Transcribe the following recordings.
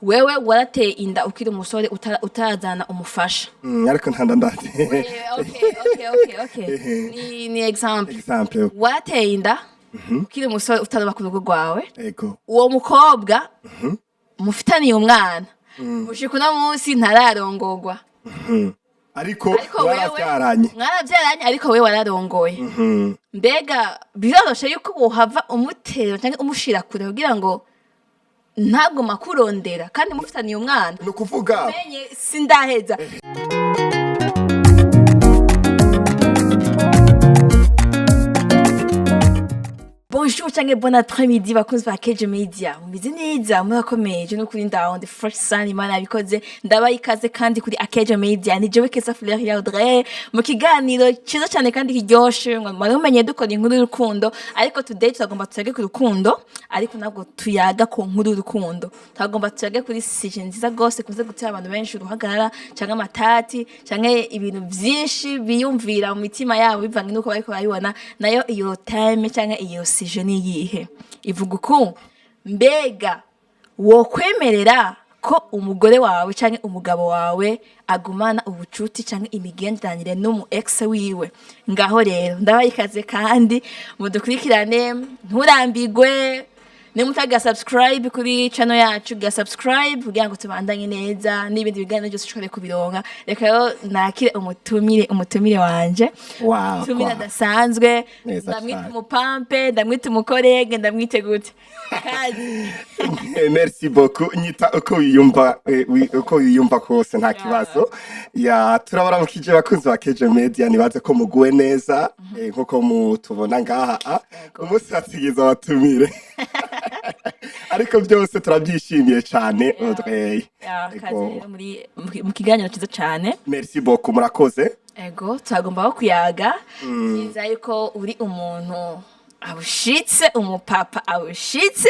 wewe warateye inda ukiri umusore utazana umufasha. Ariko ntanda ndate. Okay. Ni example. Warateye inda ukiri umusore utaroba ku rugo rwawe. Ego. Uwo mukobwa mufitaniye umwana. Mushika uno munsi ntararongorwa. Ariko mwarabyaranye ariko wewe wararongoye. Mbega biroroshe yuko wohava umutero cyangwa umushira kure kugira ngo ntabwo makurondera kandi mufitaniye umwana. No kuvuga menye sindaheza. Bonjour cyangwa bon après-midi bakunzi ba Keje Media. Mubizi neza murakomeje no kuri ndaho the fresh sun Imana yabikoze ndabayikaze kandi kuri Keje Media ni jewe Kesa Fleur ya Audrey mu kiganiro cyiza cyane kandi kiryoshe ngo mwamenye dukora inkuru y'urukundo ariko today tugomba tuyage ku rukundo ariko nabwo tuyaga ku nkuru y'urukundo tugomba tuyage kuri sije nziza gose kuze gutera abantu benshi uruhagarara cyangwa amatati cyangwa ibintu byinshi biyumvira mu mitima yabo bivange nuko bariko bayibona nayo iyo time cyangwa iyo sije niyihe ivuga uko mbega wokwemerera ko umugore wawe canke umugabo wawe agumana ubucuti canke imigenderanire n'umu ex wiwe ngaho rero ndabayikaze kandi mudukurikirane nturambigwe nimutaga subscribe kuri channel yacu ga subscribe kugira ngo tubandanye neza n'ibindi biganiro byose ushobore kubironka reka yo nakire umutumire wanje tumira dasanzwe ndamwita umupampe ndamwita umukorege ndamwite gute merci beaucoup nyita uko yiyumva kose nta kibazo ya turabaramukije bakunzi ba Keje Media nibaze ko muguwe neza nkuko mutubona ngaha umunsi hatsigiza batumire ariko byose turabyishimiye cyane Audrey mu kiganiro cyiza cyane merci beaucoup murakoze ego tugomba kuyaga nziza yuko uri umuntu abushitse umupapa abushitse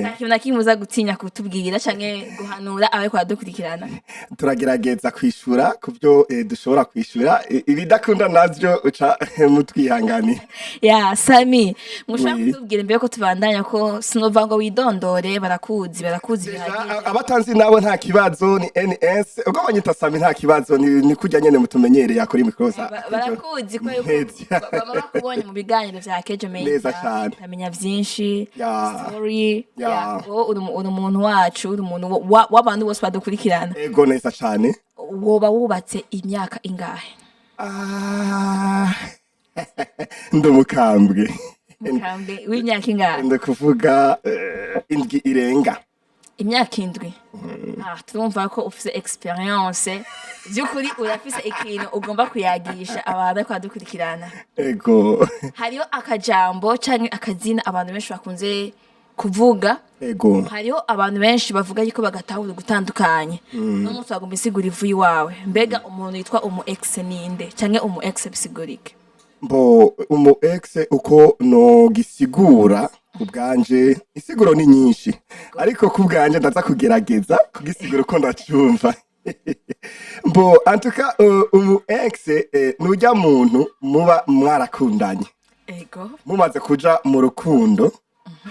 ntakintu nakimuza gutinya kutubwira canke guhanura abe kwa dukurikirana turagerageza kwishura kubyo dushobora kwishura ibidakunda navyo uca mutwihangani ya SAMMY mushaka kutubwira mbere ko tubandanya ko sinova ngo widondore barakuzi bihagije abatanzi nabo nta kibazo ni NS ubwo banyita SAMMY nta kibazo ni kujya nyene mutumenyereye akora imikoza barakuzi ko baba bakubonye mu biganiro vya Keje neza cyane amenya byinshi story uri umuntu wacu uri umuntu w'abantu bose badukurikirana ego neza cyane woba wubatse imyaka ingahe ndumukambwe w'imyaka ingahe ndakuvuga indwi irenga imyaka indwi turumva ko ufite experience by'ukuri urafise ikintu ugomba kuyagisha abantu ko badukurikirana ego hariyo akajambo canke akazina abantu benshi bakunze kuvuga ego hariyo abantu benshi bavuga yuko bagatahura gutandukanye n'umuntu agomba isigura ivuye iwawe mbega umuntu yitwa umu ex ninde canke umu ex bisigurike umu ex uko no gisigura kubganje isiguro ni nyinshi ariko kubganje ndaza kugerageza kugisigura uko ndacyumva antuka umu ex nujya muntu muba mwarakundanye ego mumaze kuja mu rukundo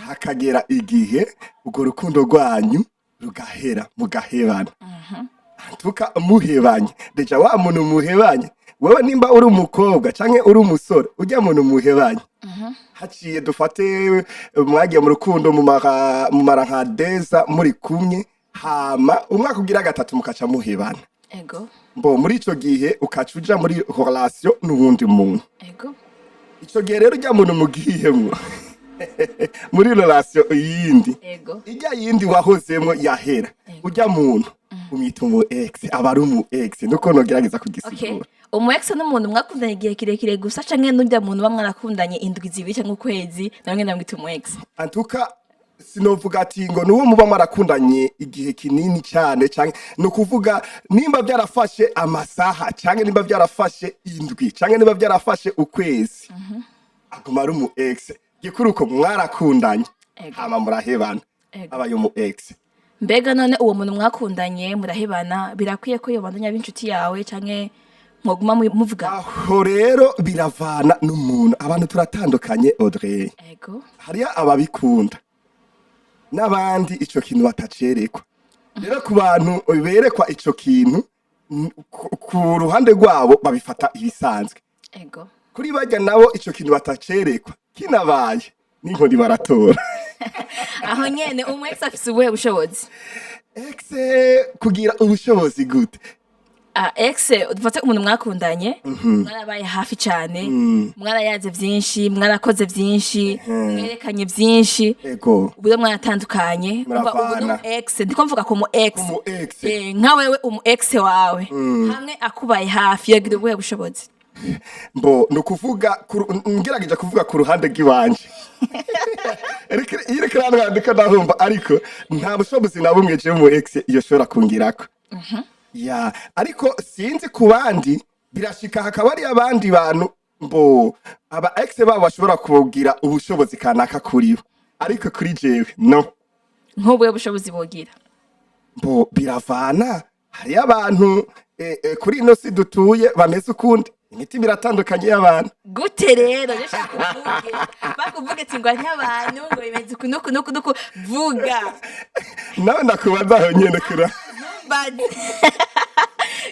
hakagera igihe ugo rukundo rwanyu rugahera mugahebana antuka muhebanye deja wa muntu muhebanye wewe nimba uri umukobwa canke uri umusore ujya muntu muhebanye haciye dufate mwagiye mu rukundo mu mara nka deza muri kumwe hama umwaka ugira gatatu mukaca muhebana ego muri ico gihe ukacuja muri relation n'uwundi muntu ego ico gihe rero ujya muntu mugihemwo muri relation yindi ego ijya yindi wahozemwo yahera ujya muntu umwita umu ex abari umu ex nuko nogerageza kugisigura umu ex n'umuntu mwakundanye igihe kirekire gusa canke n'ujya muntu bamwarakundanye indwi zibiri cyangwa ukwezi namwe ndamwita umu ex antuka sinovuga ati ngo nuwo muba mwarakundanye igihe kinini cyane canke no kuvuga nimba byarafashe amasaha canke nimba byarafashe indwi canke nimba byarafashe ukwezi aguma ari umu ex gikuruko mwarakundanye hama murahebana abaye umu ex mbega none uwo muntu mwakundanye murahebana birakwiye ko yobandanya b'inshuti yawe canke mwoguma muvuga aho rero biravana n'umuntu abantu turatandukanye Audrey ego hariya ababikunda n'abandi ico kintu batacerekwa rero ku bantu berekwa ico kintu ku ruhande rwabo babifata ibisanzwe ego kuri bajya nabo ico kintu batacerekwa kinabaye n'inkoni baratora aho nyene umu ex afise ubuhe bushobozi ex kugira ubushobozi gute ex dufate umuntu mwakundanye mwarabaye hafi cyane mwarayaze vyinshi mwarakoze vyinshi mwerekanye vyinshi ego ubu mwaratandukanye ubu no ex ndiko mvuga ko mu ex nka wewe umu ex wawe hamwe akubaye hafi yagira ubuhe bushobozi mbo nukuvuga ngerageje kuvuga ku ruhande rw'iwanje ireke randika ndahumva ariko nta bushobozi na bumwe je mu ex yoshobora kungirako ya ariko sinzi ku bandi birashika hakaba ari abandi bantu mbo aba ex babo bashobora kugira ubushobozi kanaka kuri bo ariko kuri jewe no nk'ubuhe bushobozi bogira mbo biravana hari abantu kuri ino si dutuye bameze ukundi imitima iratandukanye y'abantu gute rero bakuvuge ati ngo nk'abantu ngo bimeze kunuku vuga nawe ndakubaza aho nyene kura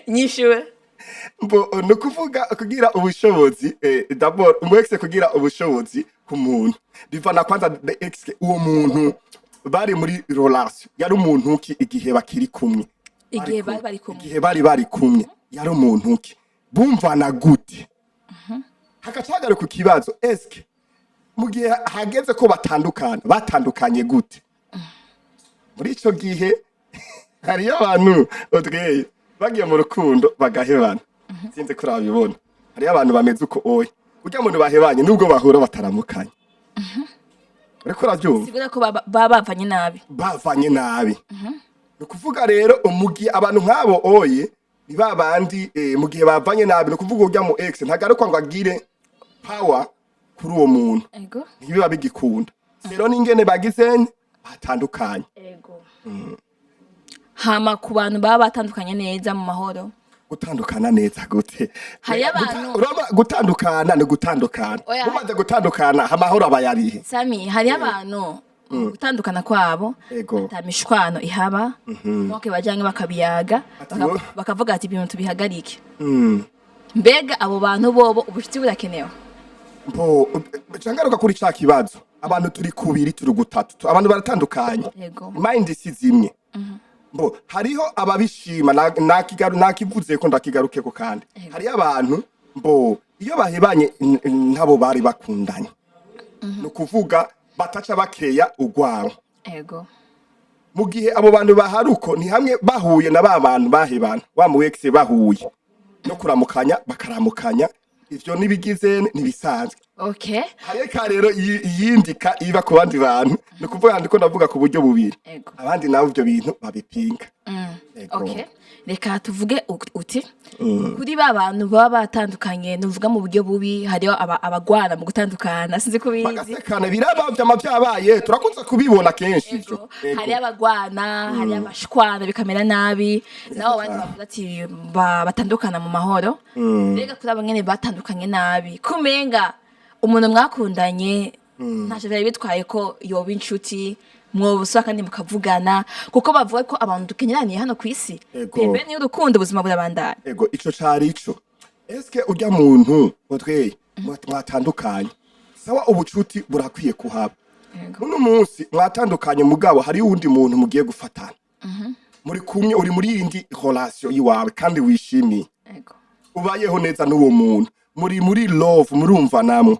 nyishuwe mbo nukuvuga kugira ubushobozi d'abord umwexe kugira ubushobozi ku muntu bivana kwanza the ex uwo muntu bari muri relation yari umuntu ki igihe bakiri kumwe igihe bari kumwe yari umuntu ki bumvana gute hakacagara ku kibazo eske mu gihe hageze ko batandukanye gute muri ico gihe hari abantu odweye bagiye mu rukundo bagahebana sinze kurabibona hari abantu bameze uko oye urya muntu bahebanye nubwo bahura bataramukanye uriko uravyumva sigura ko bavanye nabi nukuvuga rero umugihe abantu nk'abo oye ni babandi mu gihe bavanye nabi nukuvuga urya mu ex ntagaruka ngo agire power kuri uwo muntu ntibiba bigikunda rero n'ingene bagizenye batandukanye hama ku bantu baba batandukanye neza mu mahoro gutandukana neza gute hari abantu gutandukana ni gutandukana umaze gutandukana amahoro abayarihe Sammy hari abantu gutandukana kwabo atamishwano ihaba nuko bajyange bakabiyaga bakavuga ati ibintu tubihagarike mbega abo bantu bobo ubushitsi burakenewe mbo cangaruka kuri ca kibazo abantu turi kubiri turi gutatu abantu baratandukanye mind si zimwe mbo hariho ababishima nakivuze ko ndakigaruke ko kandi hari abantu mbo iyo bahebanye ntabo bari bakundanye no kuvuga bataca bakeya ugwaho mu gihe abo bantu baharuko ni hamwe bahuye na ba bantu bahebana wa mu ex bahuye no kuramukanya bakaramukanya ivyo nibigize nibisanzwe hareka rero yindika iba ku bandi bantu no kuvuga ndiko ndavuga ku buryo bubiri abandi nabo ivyo bintu babipinga reka tuvuge uti kuri ba bantu baba batandukanye nuvuga mu buryo bubi hariho abagwana mu gutandukana sinzi kubizi bagasekana biraba byabaye turakunze kubibona kenshi ivyo hari abagwana hari amashwana bikamera nabi naho bandi bavuga ati batandukana mu mahoro rega kuri abangene batandukanye nabi kumenga umuntu mwakundanye ntacyo byari bitwaye ko yoba inshuti mwobuswa kandi mukavugana kuko bavuga ko abantu dukenyeraniye hano ku isi pembe niyo urukundo ubuzima burabandana ico cari ico eske urya muntu botweye mwatandukanye sawa ubucuti burakwiye kuhaba uno munsi mwatandukanye mugabo hari uwundi muntu mugiye gufatana muri kumwe uri muri indi relation yiwawe kandi wishimiye ubayeho neza n'uwo muntu muri love murumva namwe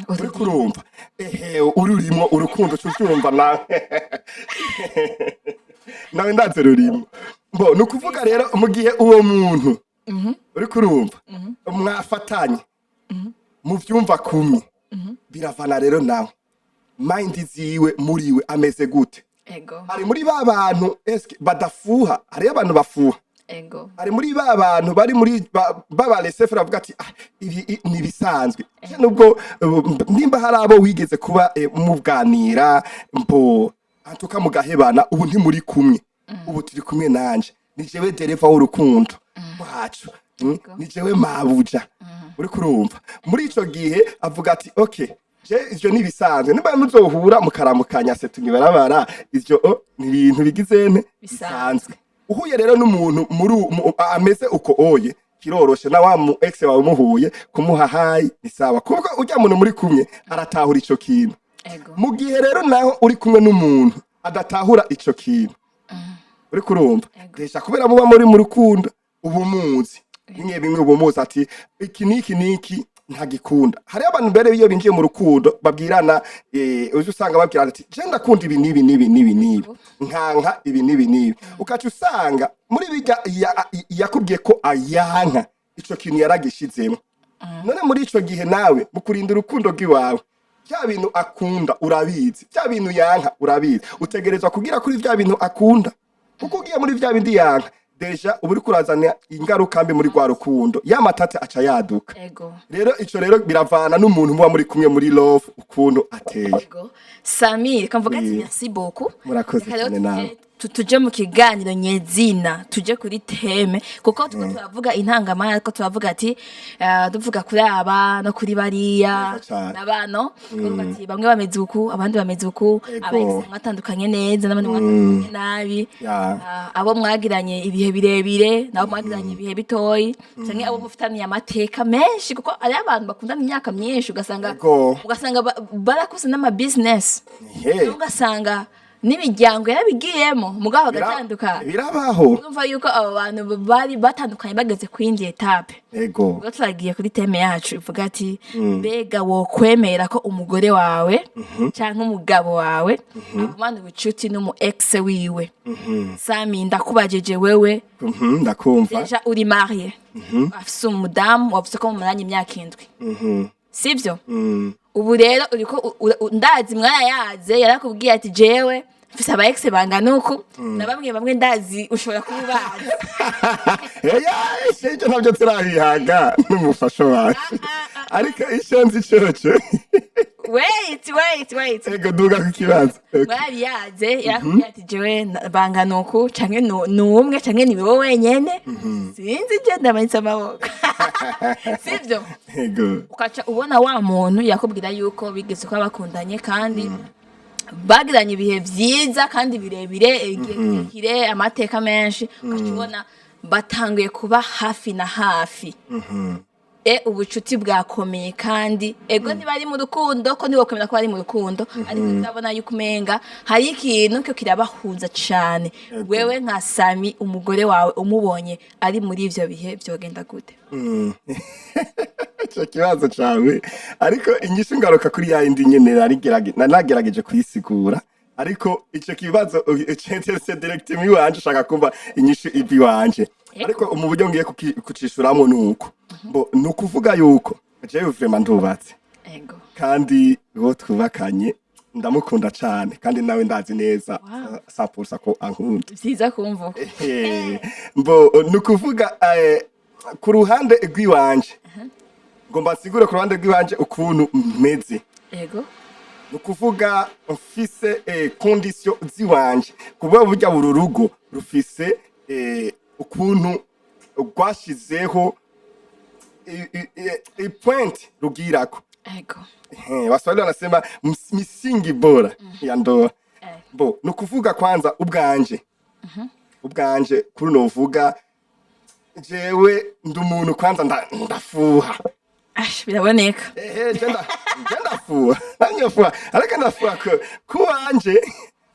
uri kurumva ururimo urukundo cyumva nawe ndaze rurimo mbo nukuvuga rero mu gihe uwo muntu uri kurumva mwafatanye mu vyumva kumwe biravana rero nawe mind ziwe muriwe ameze gute ari muri ba bantu eske badafuha hari abantu bafuha ari muri ba bantu bari muri baba lesefera avuga ati ibi ni bisanzwe nubwo nimba hari abo wigeze kuba mubwanira mbo antuka mugahebana ubu nti muri kumwe ubu turi kumwe nanje ni jewe dereva w'urukundo wacu ni jewe mabuja uri kurumva muri ico gihe avuga ati okay je ivyo nibisanzwe niba muzohura mukaramukanya se tunyibarabara ivyo ni ibintu bigizene bisanzwe uhuye rero n'umuntu ameze uko oye kiroroshe na wa mu ex wawe muhuye kumuha hayi ni sawa kuko ujya muntu muri kumwe aratahura ico kintu mu gihe rero naho uri kumwe n'umuntu adatahura ico kintu uri kurumva desha kubera muba muri mu rukundo ubumuzi bimwe ubumuzi ati iki niki ntagikunda hari abantu mbere iyo binjiye mu rukundo babwirana uzi usanga babwirana ati je ndakunda ibi nibi nkanka ibi nibi ukaca usanga muri bijya yakubwiye ko ayanka ico kintu yaragishizemo none muri ico gihe nawe mu kurinda urukundo rw'iwawe bya bintu akunda urabizi bya bintu yanka urabizi utegerezwa kugira kuri bya bintu akunda kuko ugiye muri bya bindi yanka deja uburi kurazana ingaruka mbi muri rwa rukundo ya matate aca yaduka rero ico rero biravana n'umuntu muba muri kumwe muri love ukuntu ateye Sammy kamvuga ati merci beaucoup murakoze cyane nawe tuje mu kiganiro nyezina tuje kuri teme kuko tuko turavuga intangamara ko turavuga ati duvuga kuri aba no kuri bariya nabano ati bamwe bameze uku abandi bameze uku abaye mwatandukanye neza n'abandi mwatandukanye nabi abo mwagiranye ibihe birebire nabo mwagiranye ibihe bitoyi cyangwa abo mufitaniye amateka menshi kuko ari abantu bakundana imyaka myinshi ugasanga barakuze n'ama business ugasanga n'imiryango yarabigiyemo mugabo bagatandukana birabaho urumva yuko abo bantu bari batandukanye bageze ku yindi etape ubwo turagiye kuri teme yacu ivuga ati mbega wokwemera ko umugore wawe cyangwa umugabo wawe agumana ubucuti n'umu ex wiwe Sammy ndakubajeje wewe ndakumva deja uri marié afise umudamu wavuze ko mumaranye imyaka 7 sivyo ubu rero uriko ndazi mwarayaze yarakubwiye ati jewe mfise aba ex bangana uku na bamwe ndazi ushobora kubibaza icyo ntabyo turabihaga n'umufasha wacu ariko ishenzi coco wait ego duga ku kibazo mwarayaze yarakubwiye ati jewe bangana uku canke n'umwe canke ni wowe wenyene sinzi je ndamanitse amaboko sivyo ego ukaca ubona wa muntu yakubwira yuko bigeze ko bakundanye kandi bagiranye ibihe vyiza kandi birebire igihe amateka menshi ukacubona batanguye kuba hafi na hafi ubucuti bwakomeye kandi ego ntibari mu rukundo ko ntiwokwemera ko bari mu rukundo ariko ndabona yuko umenga hari ikintu cyo kirabahuza cane wewe nka Sammy umugore wawe umubonye ari muri ivyo bihe byogenda gute cyo kibazo cawe ariko inyishu ngaruka kuri ya indi nyene nagerageje kuyisigura ariko ico kibazo centerse direct mi wanje shaka kumva inyishu ibi wanje ariko mu buryo ngiye kucishuramo nuko nukuvuga yuko jewe vraiment ndubatse kandi bo twubakanye ndamukunda cyane kandi nawe ndazi neza sapursa ko ankunda byiza kumva nukuvuga ku ruhande rw'iwanje ngomba sigure ku ruhande rw'iwanje ukuntu meze nukuvuga mfise condition ziwanje kuba burya buru rugo rufise ukuntu rwashizeho point rugirako Waswahili wanasema misingi bora ya ndoa nukuvuga kwanza ubwanje kuri novuga jewe ndumuntu kwanza ndafuha biraboneka ndafuha nanyofuha ariko ndafuha kuwanje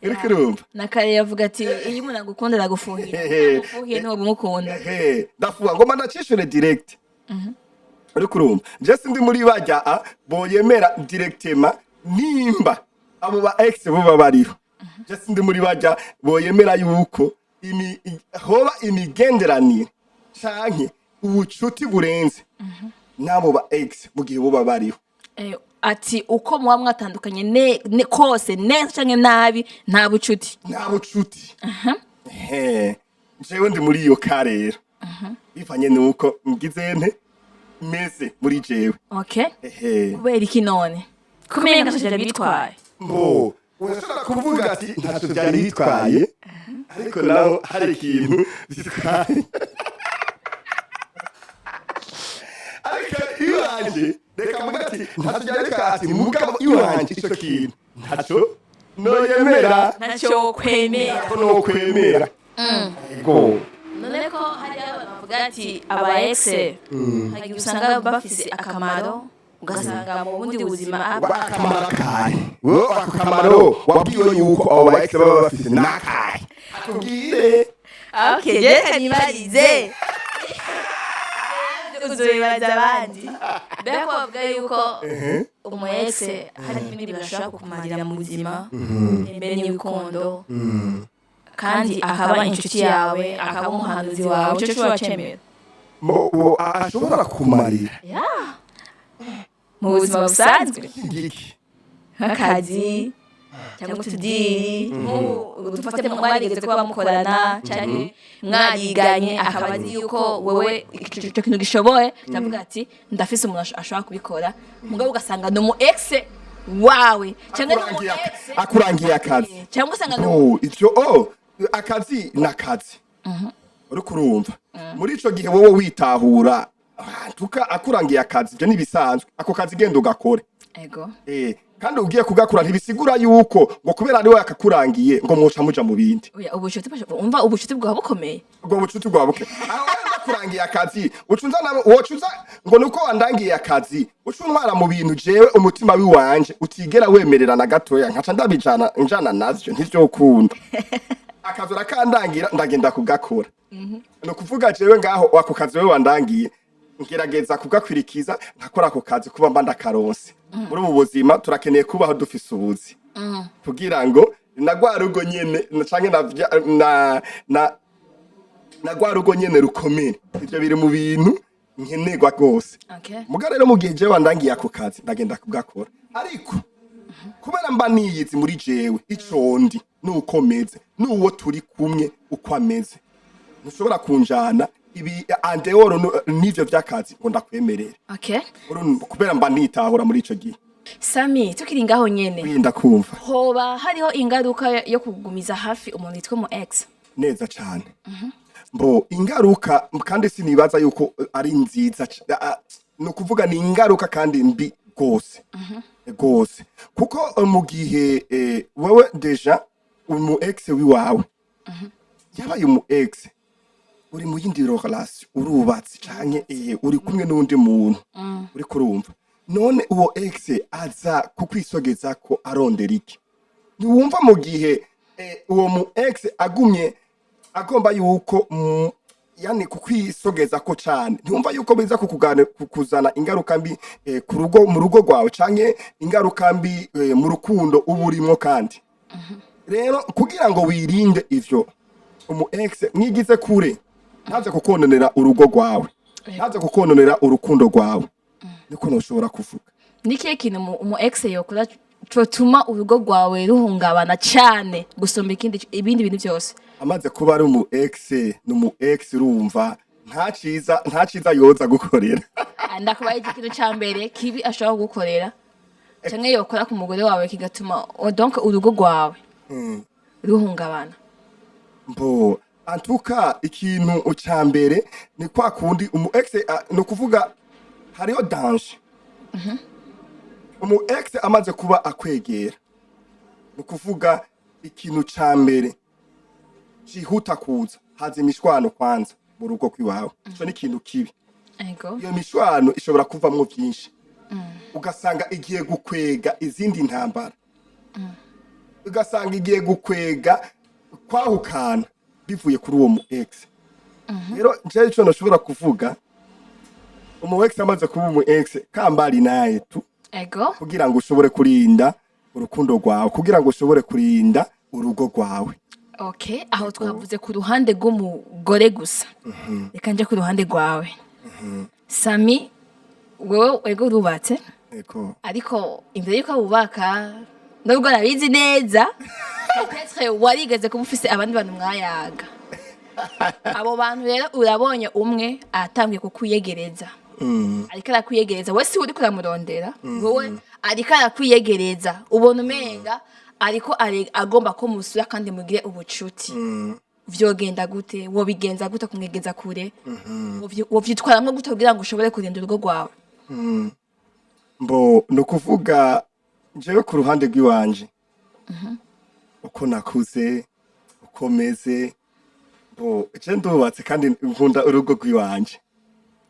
uri kurumva nakare yavuga ati iyo umuntu agukunda aragufuhira ufuhiye ntuba umukunda ndafuha ngoma ndacishure direct uri kurumva je sindi muri bajya boyemera directement nimba abo ba ex bo bariho je sindi muri bajya boyemera yuko hoba imigenderanire canke ubucuti burenze nabo ba ex mu gihe bo bariho ati uko muba mwatandukanye kose neza canke nabi nta bucuti jewe ndi muri iyo karero bivanye nuko ngizente meze muri jewe kubera iki none kumenya ngo byari bitwaye urashobora kuvuga ati ntacyo byari bitwaye ariko naho hari ikintu bitwaye ariko iyo iwanje reka mvuga ati ntacyo reka ati mugabo iwanje ico kintu ntacyo noyemera ntacyo kwemera ko no kwemera ego none ko hari abantu bavuga ati aba ex hari usanga bafise akamaro ugasanga mu bundi buzima akamaro kahe ako kamaro wabwiwe yuko abo ba ex baba bafise nakahe akubwire okay reka nibarize uzobibaza abandi mbega ko bavuga yuko umu ex hari ibindi bashobora kukumarira mu buzima imbere y'urukundo kandi akaba inshuti yawe akaba umuhanuzi wawe icyo cyo wacemera ashobora kumarira mu buzima busanzwe ngiki nk'akazi cyangwa utudiri dufate mwarigeze kuba mukorana cyangwa mwariganye akaba azi yuko wowe icyo kintu gishoboye ndavuga ati ndafise umuntu ashobora kubikora mugabo ugasanga ni umu ex wawe cyangwa ni umu ex akurangiye akazi cyangwa usanga ivyo akazi n'akazi uri kurumva muri ico gihe wowe witahura tuka akurangiye akazi byo nibisanzwe ako kazi genda ugakore ego kandi ugiye kugakura ntibisigura yuko ngo kubera ari we akakurangiye ngo mwoca muja mu bindi oya ubushuti umva ubushuti bwawe bukomeye ubwo bucuti bwawe buke aho akurangiye akazi ucunza wocuza ngo nuko wandangiye akazi ucuntwara mu bintu jewe umutima wiwanje utigera wemerera na gatoya nkaca ndabijana njana nazyo ntivyo ukunda akazi urakandangira ndagenda kugakora no kuvuga jewe ngaho wako kazi we wandangiye ngerageza kugakwirikiza nkakora ako kazi kuba mba ndakaronse muri ubu buzima turakeneye kubaho dufise ubuzi kugira ngo nagwarugo nyene canke na gwarugo nyene rukomere ivyo biri mu bintu nkenerwa rwose muga rero mu gihe jewe wandangiye ako kazi ndagenda kugakora ariko kubera mba niyizi muri jewe icondi nukomeze nuwo turi kumwe uko ameze ntushobora kunjana ibi andeoro n'ivyo vy'akazi ngo ndakwemerera kubera mba nitahura muri ico gihe Sammy tukiri ngaho nyene winda kumva hoba hariho ingaruka yo kugumiza hafi umuntu yitwa mu ex neza cyane mbo ingaruka kandi sinibaza yuko ari nziza no kuvuga ni ingaruka kandi mbi gose kuko mu gihe wewe deja umu ex wiwawe yabaye umu ex uri mu yindi relation urubatse canke uri kumwe n'undi muntu uri kurumva none uwo ex aza kukwisogeza ko arondera iki niwumva mu gihe uwo mu ex agumye agomba yuko yani kukwisogeza ko cyane ntiwumva yuko biza kukuzana ingaruka mbi mu rugo rwawe canke ingaruka mbi mu rukundo uburimo kandi rero kugira ngo wirinde ivyo umu ex mwigize kure ntaze kukononera urugo rwawe ntaze kukononera urukundo rwawe niko ntushobora kuvuga nikihe kintu umu ex yokora cotuma urugo rwawe ruhungabana cyane gusomba ibindi bintu byose amaze kuba ari umu ex n'umu ex urumva nta ciza yoza gukorera ndakubaye ikintu ca mbere kibi ashobora gukorera canke yokora ku mugore wawe kigatuma donc urugo rwawe ruhungabana mbo antuka ikintu ca mbere ni kwa kundi umu ex no kuvuga hariho danger umu ex amaze kuba akwegera no kuvuga ikintu ca mbere cihuta kuza haza imishwano kwanza mu rugo kwiwawe ico ni ikintu kibi iyo mishwano ishobora kuvamwo byinshi ugasanga igiye gukwega izindi ntambara ugasanga igiye gukwega kwahukana bivuye kuri uwo mu ex rero je ico nashobora kuvuga umu ex amaze kuba umu ex kambari naye tu kugira ngo ushobore kurinda urukundo rwawe kugira ngo ushobore kurinda urugo rwawe aho twavuze ku ruhande rw'umugore gusa reka nje ku ruhande rwawe Sammy wewe ego urubatse ariko imbere yuko wubaka nubwo nabizi neza peut-être warigeze kuba ufise abandi bantu mwayaga abo bantu rero urabonye umwe atangiye kukwiyegereza ariko arakwiyegereza wese uri kuramurondera wowe ariko arakwiyegereza ubona umenga ariko agomba ko musura kandi mugire ubucuti vyogenda gute wobigenza gute kumwegeza kure wovyitwaramwo gute kugira ngo ushobore kurinda urugo rwawe mbo no kuvuga jewe ku ruhande rw'iwanje uko nakuze uko meze mbo je ndubatse kandi nkunda urugo rw'iwanje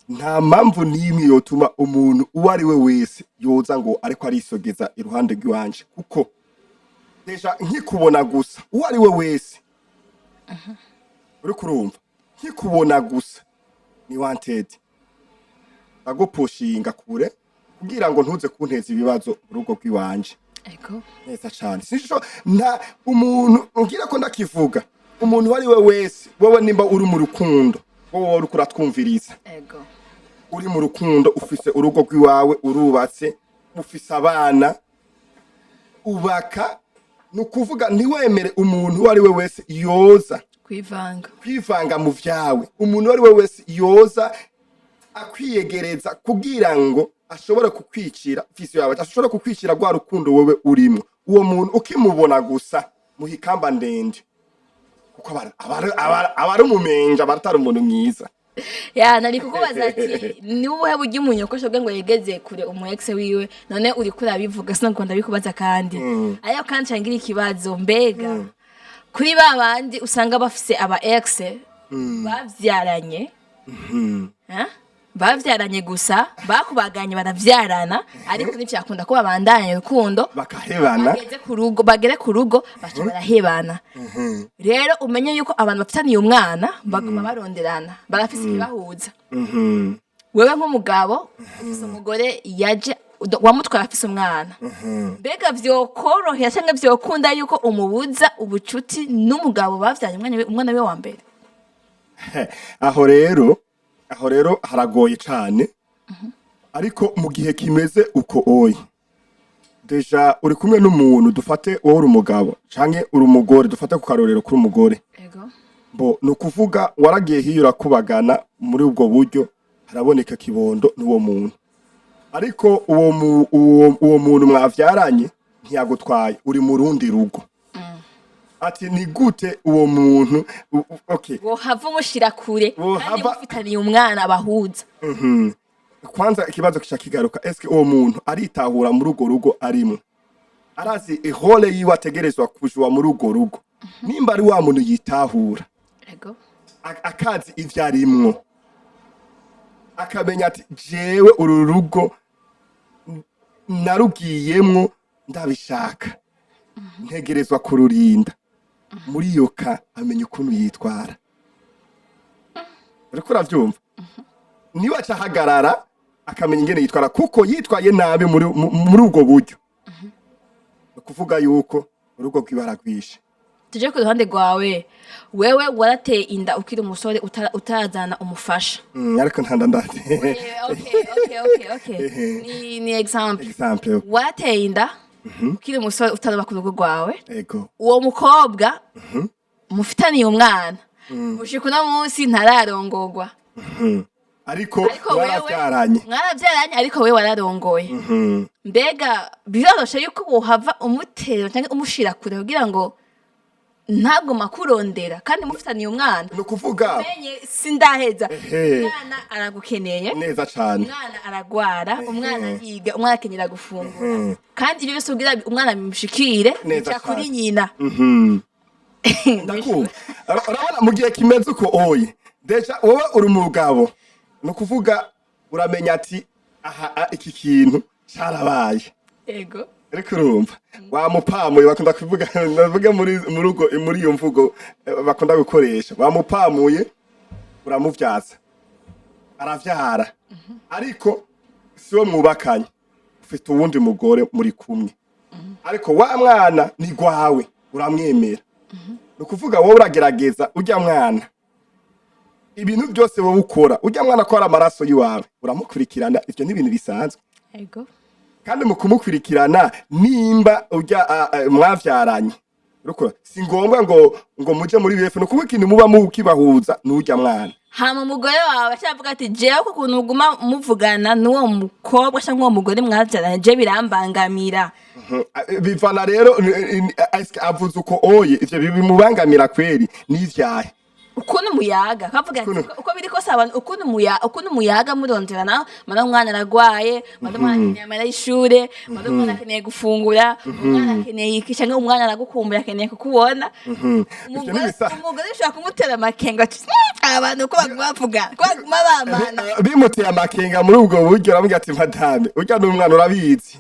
nta mpamvu n'imwe yotuma umuntu uwo ari we wese yoza ngo ariko arisogeza iruhande rw'iwanje kuko deja nkikubona gusa uwo ari we wese uri kurumva nkikubona gusa ni wanted agupushinga kure kugira ngo ntuze kunteza ibibazo mu rugo rw'iwanje ego neza cyane sisho nta umuntu ngira ko ndakivuga umuntu wari we wese wowe nimba uri mu rukundo wowe uri kuratwumviriza ego uri mu rukundo ufise urugo rw'iwawe urubatse ufise abana ubaka nukuvuga ntiwemere umuntu wari we wese yoza kwivanga mu vyawe umuntu wari we wese yoza akwiyegereza kugira ngo ashobora kukwicira fisi yawe ashobora kukwicira rwa rukundo wowe urimo uwo muntu ukimubona gusa muhikamba ndende kuko abari umumenja baratari umuntu mwiza ya nari kukubaza ati ni ubuhe buryo umunyokosho bwe ngo yegeze kure umu ex wiwe none uri kurabivuga sinako ndabikubaza kandi ayo kandi cangira ikibazo mbega kuri babandi usanga bafise aba ex bavyaranye bavyaranye gusa bakubaganye baravyarana ariko n'ivyakunda ko babandanye rukundo bakahebana bagere ku rugo baca barahebana rero umenye yuko abantu bafitaniye umwana baguma baronderana barafise ibibahuza wewe nk'umugabo ufise umugore yaje wamutwara afise umwana mbega vyokorohera canke vyokunda yuko umubuza ubucuti n'umugabo bavyanye umwana we wa mbere aho rero haragoye cyane ariko mu gihe kimeze uko oyi deja uri kumwe n'umuntu dufate wowe uri umugabo canke uri umugore dufate ku karorero kuri umugore bo no kuvuga waragiye hiyo urakubagana muri ubwo buryo haraboneka kibondo n'uwo muntu ariko uwo muntu mwavyaranye ntiyagutwaye uri mu rundi rugo ati ni gute uwo muntu okay wohava umushira kure kandi mufitaniye umwana abahuza kwanza ikibazo kica kigaruka eske uwo muntu aritahura muri urwo rugo arimo arazi ihole yiwe ategerezwa kujwa muri urwo rugo nimba ari wa muntu yitahura ego akazi ivyo arimwo akamenya ati jewe uru rugo narugiyemwo ndabishaka ntegerezwa kururinda muri iyo ka amenya ukuntu yitwara uriko uravyumva niba acahagarara akamenya ingene yitwara kuko yitwaye nabi muri ubwo buryo kuvuga yuko urugo rwibaragwishe tuje ku ruhande rwawe wewe warateye inda ukiri umusore utarazana umufasha ariko ntanda ndate okay ni example warateye inda ukiri umusore utaroba ku rugo rwawe uwo mukobwa mufitaniye umwana mushika uno munsi ntararongorwa ariko mwaravyaranye ariko wewe wararongoye mbega biroroshe yuko wohava umutera canke umushira kure kugira ngo ntagoma kurondera kandi mufitaniye umwana no kuvuga menye sindaheza umwana aragukeneye neza cyane umwana aragwara umwana yiga umwana akenyera gufungura kandi ibyo byose kugira umwana bimushikire cya kuri nyina ndakumva urabona mu gihe kimeze uko oye deja wowe uri umugabo no kuvuga uramenya ati aha iki kintu cyarabaye ego ariko urumva wamupamuye bakunda kuvuga navuga muri iyo mvugo bakunda gukoresha wamupamuye uramuvyaza aravyara ariko siwo mwubakanye ufite uwundi mugore muri kumwe ariko wa mwana ni gwawe uramwemera no kuvuga wowe uragerageza ujya mwana ibintu byose wowe ukora ujya mwana ko ari amaraso yiwawe uramukurikirana ivyo ni ibintu bisanzwe ego kandi mu kumukurikirana nimba ujya mwavyaranye ruko si ngombwa ngo muje muri befe no kuba ikintu muba mukibahuza n'ujya mwana hama umugore wawe acavuga ati jewe ko kuntu uguma muvugana n'uwo mukobwa cyangwa uwo mugore mwavyaranye je birambangamira bivana rero avuze uko oye ivyo bimubangamira kweri n'ivyahe ukuntu muyaga kavuga ati uko biri kose musabana ukuntu muyaga muronderana mana umwana aragwaye mana umwana akeneye amara y'ishure mana umwana akeneye gufungura umwana akeneye iki canke umwana aragukumbura akeneye kukubona umugore ushobora kumutera amakenga ati abantu ko baguma bavuga ko baguma bamana bimuteye amakenga muri ubwo buryo aramubwira ati madame urya n'umwana urabizi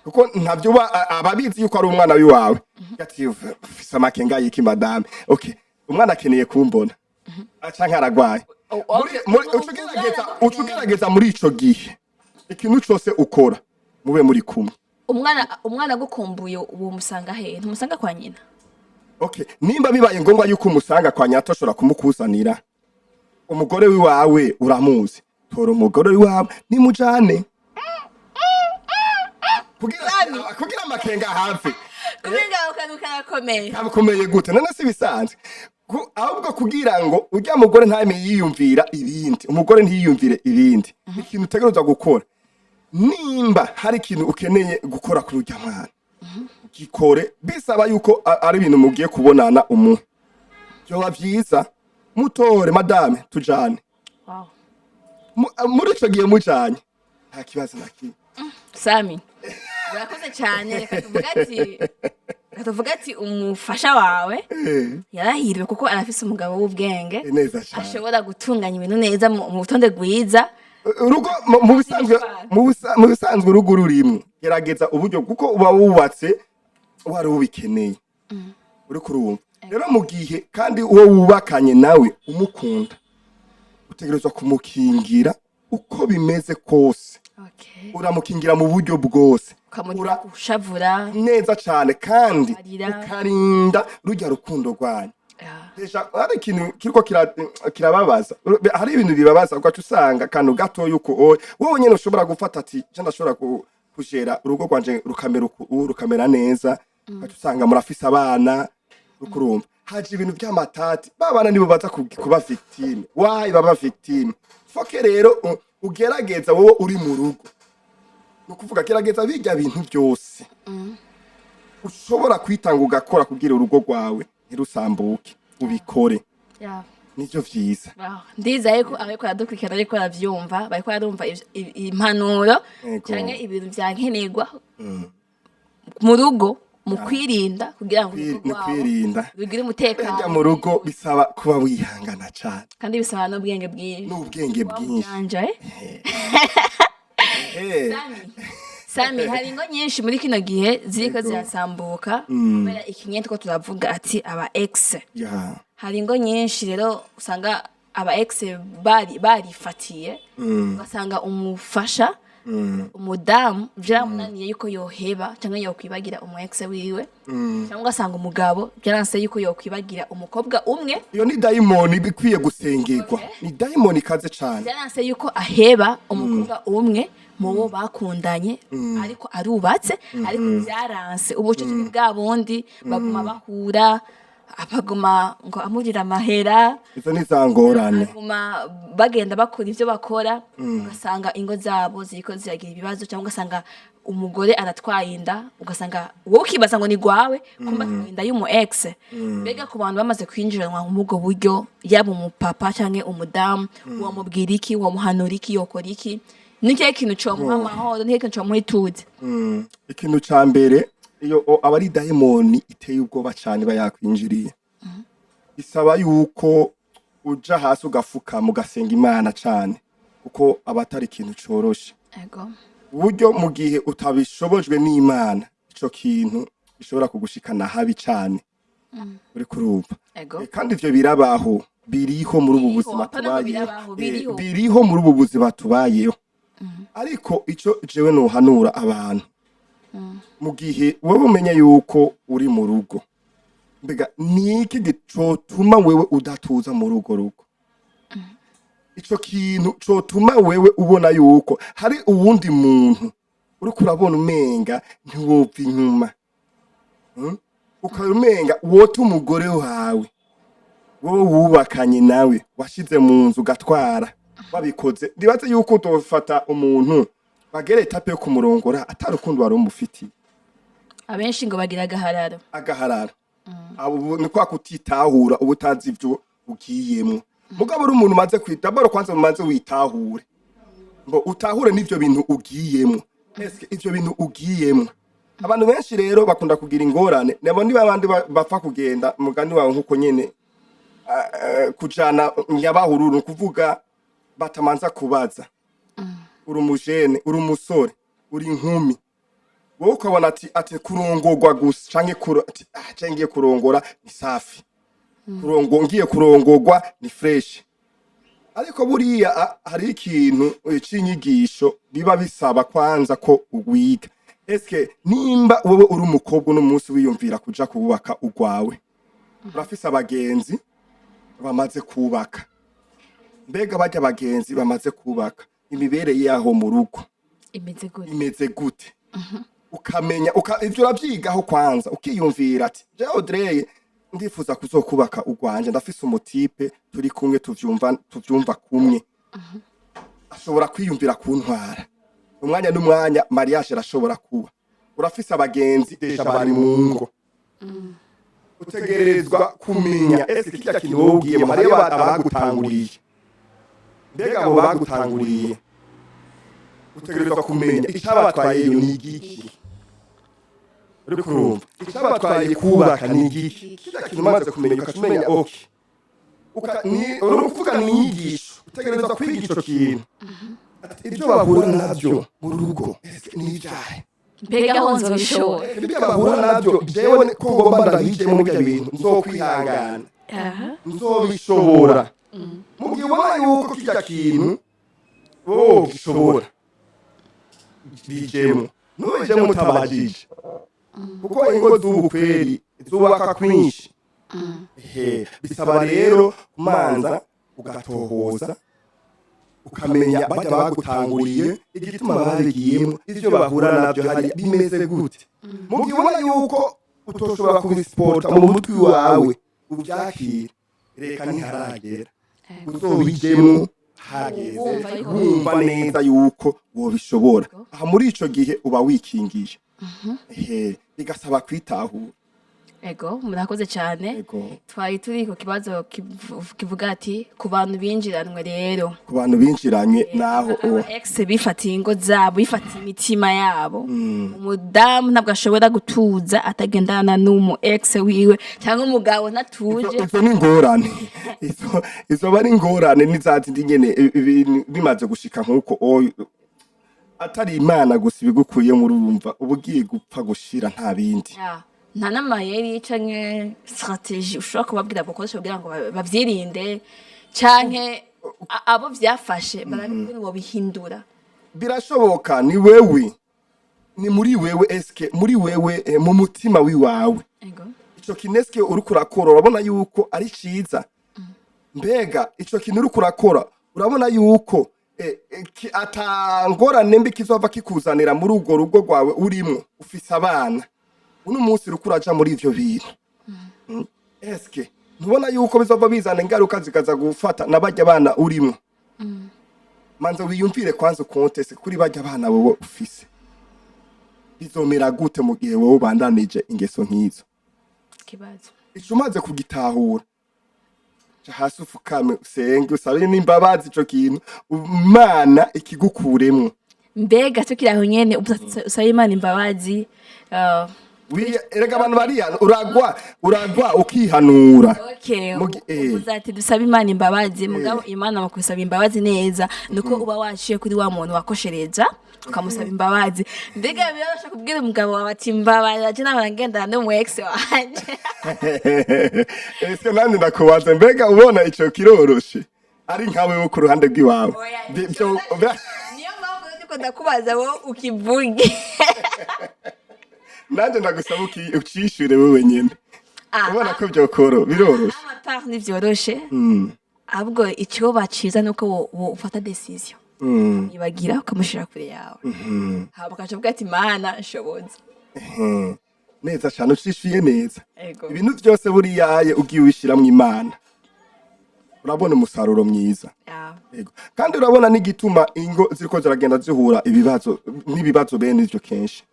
kuko ntavyo ababizi yuko ari umwana wiwawe ati ufise amakenga yiki madame okay umwana akeneye kumbona canke aragwaye ucugerageza muri ico gihe ikintu cose ukora mube muri kumwe umwana agukumbuye uwo musanga he ntumusanga kwa nyina okay nimba bibaye ngombwa yuko umusanga kwa nyina toshobora kumukuzanira umugore wiwawe uramuzi tora umugore wiwawe nimujane kugira amakenga hafi kumenga ukanakomeye kakomeye gute none si bisanzwe ahubwo kugira ngo ujya mugore ntame yiyumvira ibindi umugore ntiyiyumvire ibindi ikintu utegerezwa gukora nimba hari ikintu ukeneye gukora kuri ujya mwana gikore bisaba yuko ari ibintu mugiye kubonana byoba byiza mutore madame tujane muri ico gihe mujanye nta kibazo na kimwe Sammy urakoze cyane katuvuga ati umufasha wawe yarahiriwe kuko arafise umugabo w'ubwenge ashobora gutunganya ibintu neza mu butonde rwiza urugo mu bisanzwe urugo rurimwe gerageza uburyo kuko uba wubatse wari ubikeneye uri kurumva rero mu gihe kandi uwo wubakanye nawe umukunda utegerezwa kumukingira uko bimeze kose uramukingira mu buryo bwose ushavura neza cyane kandi ukarinda rujya rukundo rwanyu hari ikintu kiriko kirababaza hari ibintu bibabaza ugaca usanga akantu gato yuko wowe nyene ushobora gufata ati je ndashobora kujera urugo rwanje rukamera neza ugaca usanga murafise abana rukurumva haje ibintu by'amatati babana nibo baza kuba victime baba victime foke rero ugerageza wowe uri mu rugo nukuvuga gerageza bijya bintu byose ushobora kwitanga ugakora kugira urugo rwawe ntirusambuke ubikore nivyo vyiza ndizaye ko ariko aradukurikirana ariko aravyumva bariko arumva impanuro canke ibintu vyankenerwa mu rugo mu kwirinda kugira ngo bigire umutekano mu rugo bisaba kuba wihangana cyane kandi bisaba n'ubwenge bwinshi Sammy hari ingo nyinshi muri kino gihe ziriko zirasambuka kubera ikinyenti ko turavuga ati aba ex hari ingo nyinshi rero usanga aba ex barifatiye ugasanga umufasha umudamu vyamunaniye yuko yoheba cyangwa yokwibagira umu ex wiwe cyangwa ugasanga umugabo byaranse yuko yokwibagira umukobwa umwe iyo ni daimoni bikwiye gusengerwa ni daimoni kaze cyane byaranse yuko aheba umukobwa umwe mubo bakundanye ariko arubatse ariko byaranse ubucuti bwa bundi baguma bahura abaguma ngo amurira amahera izo ni zangorane baguma bagenda bakora ivyo bakora ugasanga ingo zabo ziriko ziragira ibibazo cyangwa ugasanga umugore aratwaye inda ugasanga wowe ukibaza ngo ni gwawe kumba inda y'umu ex bega ku bantu bamaze kwinjiranwa mu bwo buryo yaba umupapa canke umudamu uwo mubwira iki uwo muhanura iki yokora iki niki kintu cyo mu amahoro niki kintu cyo mu ituze ikintu ca mbere iyo abari daimoni iteye ubwoba cyane bayakwinjiriye isaba yuko uja hasi ugafuka mugasenga Imana cyane kuko abatari ikintu coroshe uburyo mu gihe utabishobojwe n'Imana ico kintu bishobora kugushikana habi cyane uri kurumva kandi ivyo birabaho biriho muri ubu buzima tubayeho biriho muri ubu buzima tubayeho ariko ico jewe no hanura abantu mu gihe wowe umenye yuko uri mu rugo mbega niki gituma wewe udatuza mu rugo ico kintu cotuma wewe ubona yuko hari uwundi muntu uri kurabona umenga ntiwopfa inyuma ukarumenga wote umugore wawe wowe wubakanye nawe washize mu nzu ugatwara babikoze ndibaze yuko utofata umuntu bagere etape yo kumurongora atarukundo wari umufitiye abenshi ngo bagira agahararo abo ni kwa kutitahura ubutazi ivyo ugiyemo mugabo uri umuntu maze kwita baro kwanza mumaze witahure ngo utahure n'ivyo bintu ugiyemo eske ivyo bintu ugiyemo abantu benshi rero bakunda kugira ingorane nabo ni babandi bapfa kugenda mugani wawe nkuko nyene kujana nyabahururu kuvuga batamanza kubaza uri umujene uri umusore uri inkumi wowe ukabona ati kurongorwa gusa canke cengiye kurongora ni safi ngiye kurongorwa ni fresh ariko buriya hari ikintu c'inyigisho biba bisaba kwanza ko uwiga eske nimba wowe uri umukobwa no munsi wiyumvira kuja kubaka ugwawe urafise abagenzi bamaze kubaka mbega bajya abagenzi bamaze kubaka imibereye yaho mu rugo imeze gute ukamenya ivyo uravyigaho kwanza ukiyumvira ati je Audrey ndifuza kuzokubaka ugwanje ndafise umutipe turi kumwe tuvyumva kumwe ashobora kwiyumvira kuntwara umwanya n'umwanya mariage arashobora kuba urafise abagenzi deja bari mu ngo utegerezwa kumenya eske kila kintu wowe ugiye hari abagutanguriye mbega abo bagutanguriye utegerezwa kumenya icabatwaye iyo ni igiki uri kurumva icabatwaye kubaka ni igiki kila kintu umaze kumenya ukacumenya okay urukuvuga ni inyigisho utegerezwa kwiga ico kintu ibyo bahura navyo mu rugo ni ivyahe mbega aho nzobishobora ibyo bahura navyo jewe ko ngomba ndabijemo mu bintu nzokwihangana nzobishobora mu gihe ubona yuko kijya kintu gishobora bijemo nubijemo utabajije kuko ingo z'ubu kweri zubaka kwinshi bisaba rero kumanza ugatohoza ukamenya bajya bagutanguriye igituma babigiyemo ivyo bahura navyo hari bimeze gute mu gihe ubona yuko utoshobora kubisporta mu mutwe wawe ubyakira reka ntiharagera uzobijemo hageze wumva neza yuko wobishobora aha muri ico gihe uba wikingije bigasaba kwitahura ego murakoze cyane twari turi ku kibazo kivuga ati ku bantu binjiranwe rero ku bantu binjiranye naho ex bifatiye ingo zabo bifatiye imitima yabo umudamu ntabwo ashobora gutuza atagendana n'umu ex wiwe cyangwa umugabo natuje izo ni ingorane izo bari ingorane n'izazindi nyene bimaze gushika nkuko atari imana gusa ibigukuye mu rumva ubugiye gupfa gushira nta bindi nta n'amayeri canke strategie ushobora kubabwira gukoresha kugira ngo bavyirinde canke abo vyafashe barabikora ngo bihindura birashoboka ni wewe ni muri wewe eske muri wewe mu mutima wiwawe ico kineske uri kurakora urabona yuko ari ciza mbega ico kintu uri kurakora urabona yuko atangorane mbi kizova kikuzanira muri urwo rugo rwawe urimo ufise abana uno munsi rukuraja muri ivyo bintu eske ntubona yuko bizova bizana ingaruka zikaza gufata nabajya abana urimo manza wiyumvire kwanza kontese kuri bajya abana wowe ufise bizomera gute mu gihe wowe bandanije ingeso nkizo kibazo icumaze kugitahura hasi ufukame usenge usabe n'imbabazi ico kintu Imana ikigukuremo mbega cyo kiraho nyene usabe Imana imbabazi erega abantu bariya uragwa ukihanura uzati dusaba Imana imbabazi mugabo Imana makwisaba imbabazi neza nuko uba waciye kuri wa muntu wakoshereza ukamusaba imbabazi mbega birasha kubwira umugabo wawe ati imbabazi aje nabarangenda no mu ex wanje ese nandi ndakubaza mbega ubona ico kiroroshe ari nkawe wo ku ruhande rw'iwawe niyo mpamvu ndiko ndakubaza wowe ukivuge nanje ndagusaba ucishure wewe nyene ubona ko byokoro biroroshe amapart nivyoroshe ahubwo icyo baciza nuko ufata decision ibagira ukamushira kure yawe haba bakaca bwa ati Mana nshoboza neza cyane ucishiye neza ibintu byose buri yaye ugiye wishiramwe Imana urabona umusaruro mwiza yego kandi urabona n'igituma ingo ziriko ziragenda zihura ibibazo bene ivyo kenshi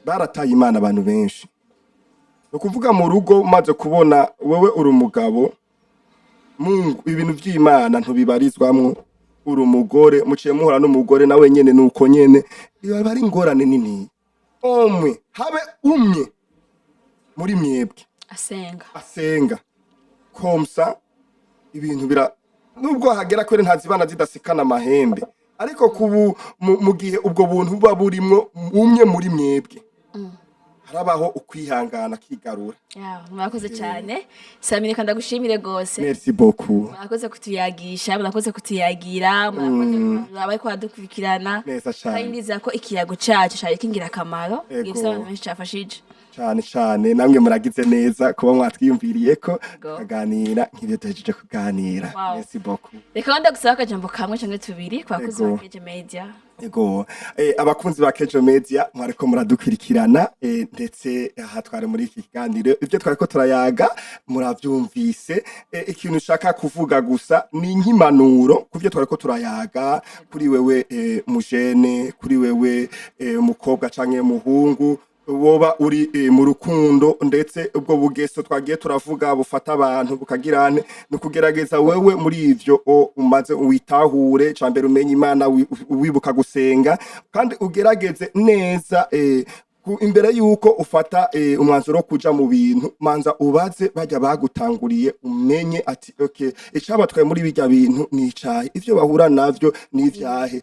barataye Imana abantu benshi ukuvuga mu rugo maze kubona wewe uri umugabo Mungu ibintu vy'Imana ntubibarizwamwo uri umugore muciye muhora n'umugore nawe nyene nuko nyene biba ari ingorane nini habe umwe muri mwebwe asenga komsa ibintu nubwo hagera kwere ntazibana zidasikana amahembe ariko mu gihe ubwo buntu buba burimwo umwe muri mwebwe harabaho ukwihangana kigarura. Murakoze cyane Sammy, reka ndagushimire gose. Merci beaucoup. Murakoze kutuyagisha, murakoze kutuyagira, murabaye ko badukurikirana. Kandi ndiza ko ikiyago cyacu cyari kingira akamaro, gifite abantu benshi cyafashije. Cyane namwe muragize neza kuba mwatwiyumviriye ko kaganira nk'ibyo tuhejeje kuganira. Merci beaucoup. Reka ndagusaba akajambo kamwe cyangwa tubiri kwa kuzi wa Kejo Media. Ego abakunzi ba Kejo Media mwariko muradukurikirana ndetse aha twari muri iki kiganiro ibyo twariko turayaga muravyumvise ikintu ushaka kuvuga gusa ni nk'impanuro kuvyo twariko turayaga kuri wewe mujene kuri wewe umukobwa canke muhungu woba uri mu rukundo ndetse ubwo bugeso twagiye turavuga bufata abantu bukagirane no kugerageza wewe muri ivyo umaze witahure cyambere umenye Imana wibuka gusenga kandi ugerageze neza imbere yuko ufata umwanzuro kuja mu bintu manza ubaze bajya bagutanguriye umenye ati okay icabatwaye muri bijya bintu ni icahe ivyo bahura navyo ni ivyahe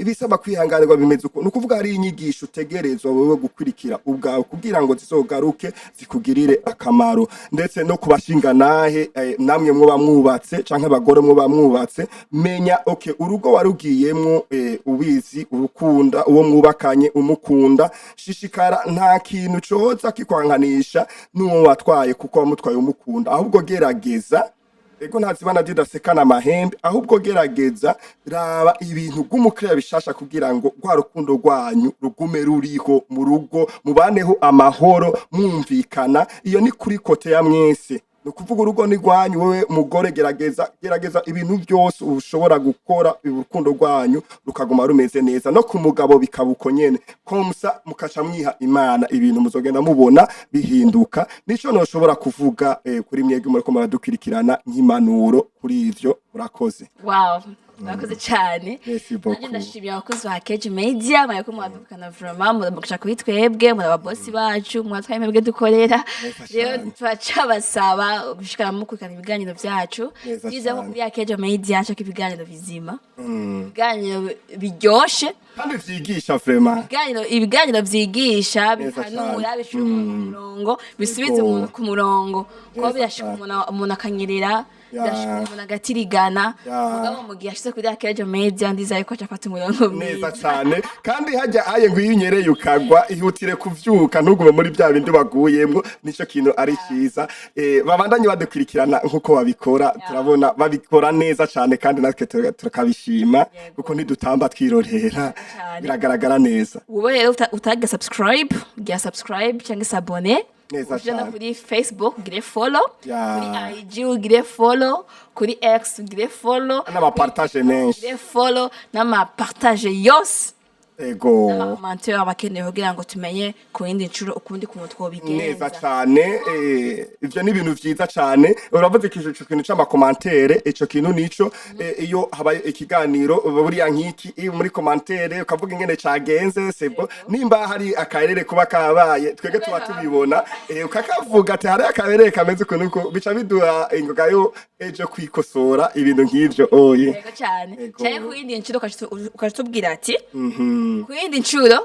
ibisaba kwihanganirwa bimeze uko nukuvuga hari inyigisho utegerezwa wewe gukurikira ubwawe kugira ngo zizogaruke zikugirire akamaro ndetse no kubashinga nahe namwe mwo bamwubatse canke abagore mwo bamwubatse menya okay urugo warugiyemwo ubizi urukunda uwo mwubakanye umukunda shishika nta kintu coza kikwanganisha n'uwo watwaye kuko wamutwaye umukunda ahubwo gerageza ego ntazibana zidasekana amahembe ahubwo gerageza raba ibintu bw'umukiriya bishasha kugira ngo rwa rukundo rwanyu rugume ruriho mu rugo mubaneho amahoro mwumvikana iyo ni kuri kote ya mwese nukuvuga urugo ni rwanyu wewe mugore gerageza ibintu byose ushobora gukora urukundo rwanyu rukaguma rumeze neza no ku mugabo bikabuko nyene komsa mukaca mwiha Imana ibintu muzogenda mubona bihinduka nico noshobora kuvuga kuri mwebwe muri ko muradukurikirana nk'impanuro kuri ivyo murakoze. Murakoze cyane. Nanjye ndashimira abakozi ba Kejo Media bayako mwadukana vraiment muramugisha kuri twebwe muri ababosi bacu mwatwaye mwebwe dukorera rero twacabasaba gushikana mu kwikana ibiganiro byacu bize ko kuri Kejo Media cyo ibiganiro bizima ibiganiro biryoshe kandi vyigisha vraiment ibiganiro vyigisha bikanura bishura umurongo bisubize umuntu ku murongo ko birashika umuntu akanyerera ndashimira agatirigana mugabo mu gihe ashyize kuri Kejo Media ndizaye ko cyafata umurongo neza cyane kandi hajya aye ngo yinyereye ukagwa ihutire kuvyuka ntugume muri bya bindi baguyemwo nico kintu ari cyiza babandanye badukurikirana nkuko babikora turabona babikora neza cyane kandi natwe turakabishima kuko ntidutamba twirorera biragaragara neza ubu rero utaga subscribe cyangwa s'abonner ujana kuri Facebook gire follow kuri IG ugire follow kuri X ugire follow n'amapartage menshi gire follow n'amapartage yose ego n'amakomantere abakeneye kugira ngo tumenye ku yindi ncuro ukundi ku mutwe bigenza neza cyane ivyo ni ibintu vyiza cyane uravuze ico kintu c'amakomantere ico kintu nico iyo habaye ikiganiro buriya nkiki muri komantere ukavuga ingene cagenze sebo nimba hari akarere kuba kabaye twege tuba tubibona ukakavuga ati hari akarere kameze kunuko bica biduha ingoga yo ejo kwikosora ibintu nk'ivyo yego cyane cyane ku yindi ncuro ukatubwira ati ku yindi ncuro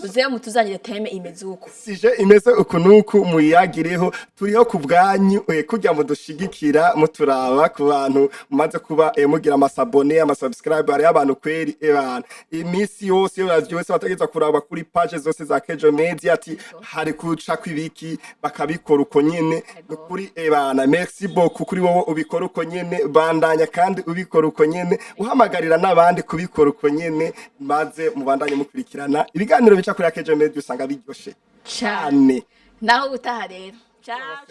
uze mutuzanire teme imeze uko sije imeze uko nuko muyagireho turiho ku bwanyu kujya mudushigikira muturaba ku bantu mumaze kuba mugira amasabone amasubscribe ari abantu kweri ebana imisi yose yose bategeza kuraba kuri page zose za Kejo Media ati hari kuca kwibiki bakabikora uko nyene kuri ebana merci beaucoup kuri wowe ubikora uko nyene bandanya kandi ubikora uko nyene uhamagarira nabandi kubikora uko nyene maze mubandanye mukurikirana ibiganiro bica kuri Kejo Media usanga biryoshe cyane naho utaha rero ciao